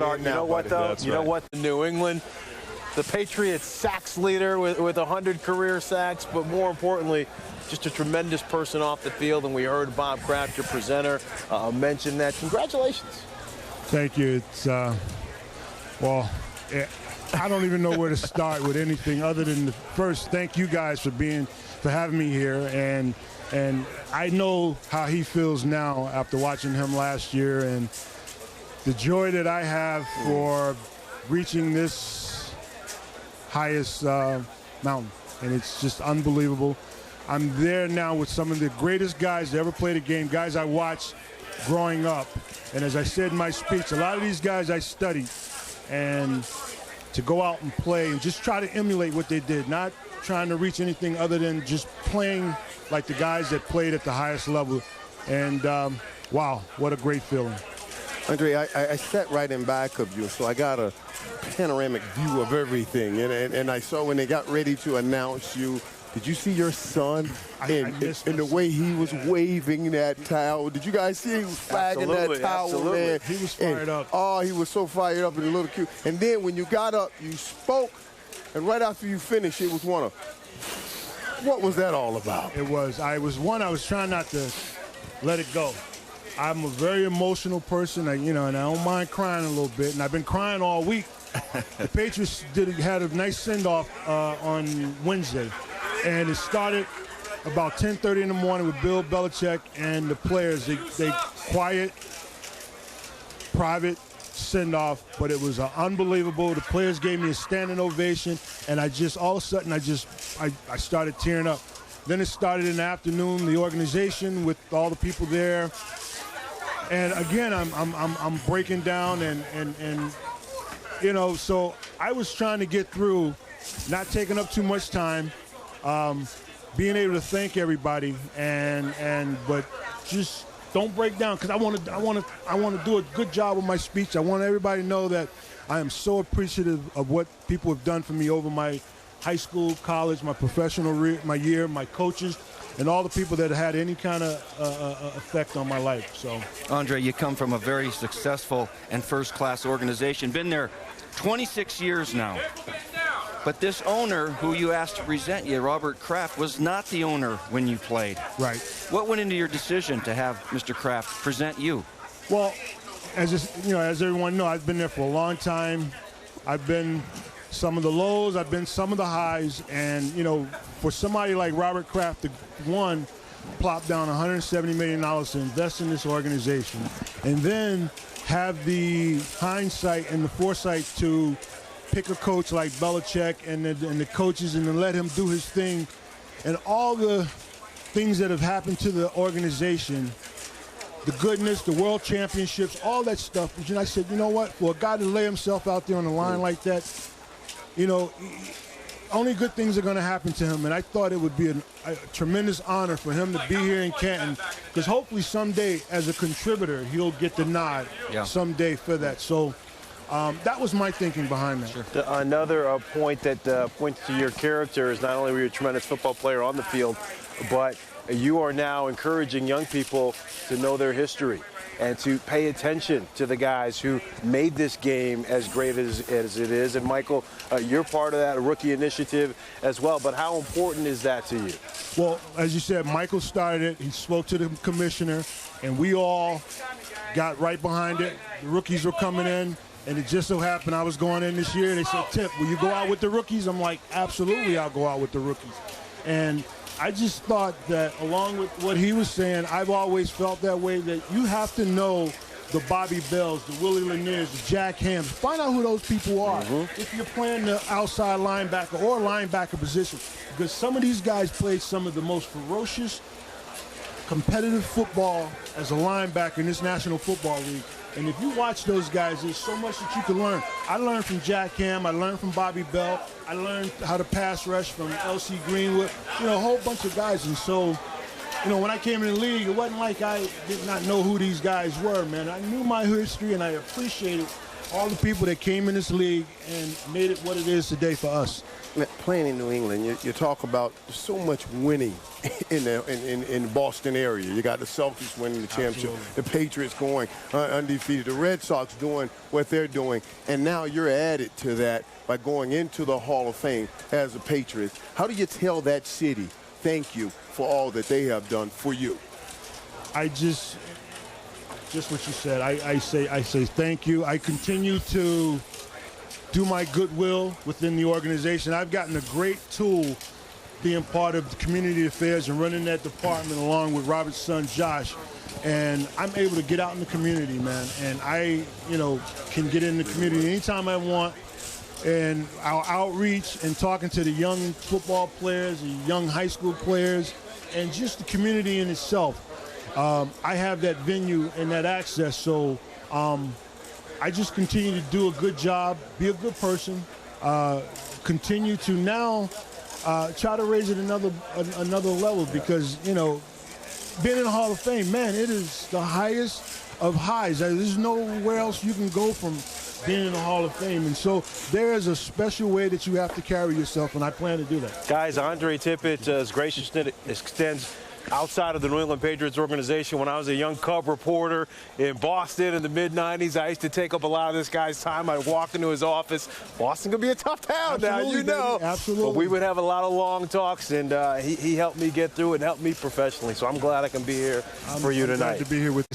You know what, though? You know what? New England, the Patriots sacks leader with 100 career sacks, but more importantly, just a tremendous person off the field. And we heard Bob Kraft, your presenter, mention that. Congratulations. Thank you. It's, well, I don't even know where to start with anything other than the first, thank you guys for having me here. And I know how he feels now after watching him last year, and the joy that I have for reaching this highest mountain, and it's just unbelievable. I'm there now with some of the greatest guys that ever played a game, guys I watched growing up. And as I said in my speech, a lot of these guys I studied, and to go out and play and just try to emulate what they did, not trying to reach anything other than just playing like the guys that played at the highest level. And wow, what a great feeling. Andre, I sat right in back of you, so I got a panoramic view of everything. And I saw when they got ready to announce you, did you see your son in the way he was waving that towel? Did you guys see he was flagging that towel, man? He was fired up. Oh, he was so fired up and a little cute. And then when you got up, you spoke, and right after you finished, it was one of, what was that all about? I was trying not to let it go. I'm a very emotional person, and I don't mind crying a little bit, and I've been crying all week. The Patriots had a nice send-off on Wednesday, and it started about 10:30 in the morning with Bill Belichick and the players. They quiet, private send-off, but it was unbelievable. The players gave me a standing ovation, and I just all of a sudden I started tearing up. Then it started in the afternoon, the organization with all the people there. And again, I'm breaking down, and so I was trying to get through, not taking up too much time, being able to thank everybody, but just don't break down, because I want to do a good job with my speech. I want everybody to know that I am so appreciative of what people have done for me over my high school, college, my professional my year, my coaches, and all the people that had any kind of effect on my life. So, Andre, you come from a very successful and first-class organization. Been there 26 years now. But this owner who you asked to present you, Robert Kraft, was not the owner when you played. Right. What went into your decision to have Mr. Kraft present you? Well, as everyone knows, I've been there for a long time. I've been some of the lows, I've been some of the highs, and for somebody like Robert Kraft to plop down $170 million to invest in this organization, and then have the hindsight and the foresight to pick a coach like Belichick and the coaches, and then let him do his thing, and all the things that have happened to the organization, the goodness, the world championships, all that stuff. And I said, you know what, for a guy to lay himself out there on the line like that, only good things are going to happen to him. And I thought it would be a tremendous honor for him to be here in Canton, because hopefully someday as a contributor, he'll get the nod someday for that. So that was my thinking behind that. Sure. Another point that points to your character is not only were you a tremendous football player on the field, but you are now encouraging young people to know their history and to pay attention to the guys who made this game as great as it is. And Michael, you're part of that rookie initiative as well, but how important is that to you? Well, as you said, Michael started it. He spoke to the commissioner, and we all got right behind it. The rookies were coming in, and it just so happened I was going in this year. They said, Tip, will you go out with the rookies? I'm like, absolutely, I'll go out with the rookies. And I just thought that, along with what he was saying, I've always felt that way, that you have to know the Bobby Bells, the Willie Laniers, the Jack Hams. Find out who those people are if you're playing the outside linebacker or linebacker position, because some of these guys played some of the most ferocious, competitive football as a linebacker in this National Football League. And if you watch those guys, there's so much that you can learn. I learned from Jack Ham. I learned from Bobby Bell. I learned how to pass rush from L.C. Greenwood, a whole bunch of guys. And so, when I came in the league, it wasn't like I did not know who these guys were, man. I knew my history, and I appreciated all the people that came in this league and made it what it is today for us. Playing in New England, you talk about so much winning in the Boston area. You got the Celtics winning the championship, Absolutely. the Patriots going undefeated, the Red Sox doing what they're doing, and now you're added to that by going into the Hall of Fame as a Patriot. How do you tell that city thank you for all that they have done for you? I just what you said. I say thank you. I continue to do my goodwill within the organization. I've gotten a great tool being part of the community affairs and running that department along with Robert's son, Josh. And I'm able to get out in the community, man. And I, can get in the community anytime I want. And our outreach and talking to the young football players, the young high school players, and just the community in itself. I have that venue and that access, so I just continue to do a good job, be a good person, continue to now try to raise it another level because, being in the Hall of Fame, man, it is the highest of highs. There's nowhere else you can go from being in the Hall of Fame. And so there is a special way that you have to carry yourself, and I plan to do that. Guys, Andre Tippett graciously extends outside of the New England Patriots organization. When I was a young Cub reporter in Boston in the mid-'90s, I used to take up a lot of this guy's time. I'd walk into his office. Boston could be a tough town now, Absolutely, baby. Absolutely. But we would have a lot of long talks, and he helped me get through it and helped me professionally. So I'm glad I can be here for you I'm tonight. glad to be here with you.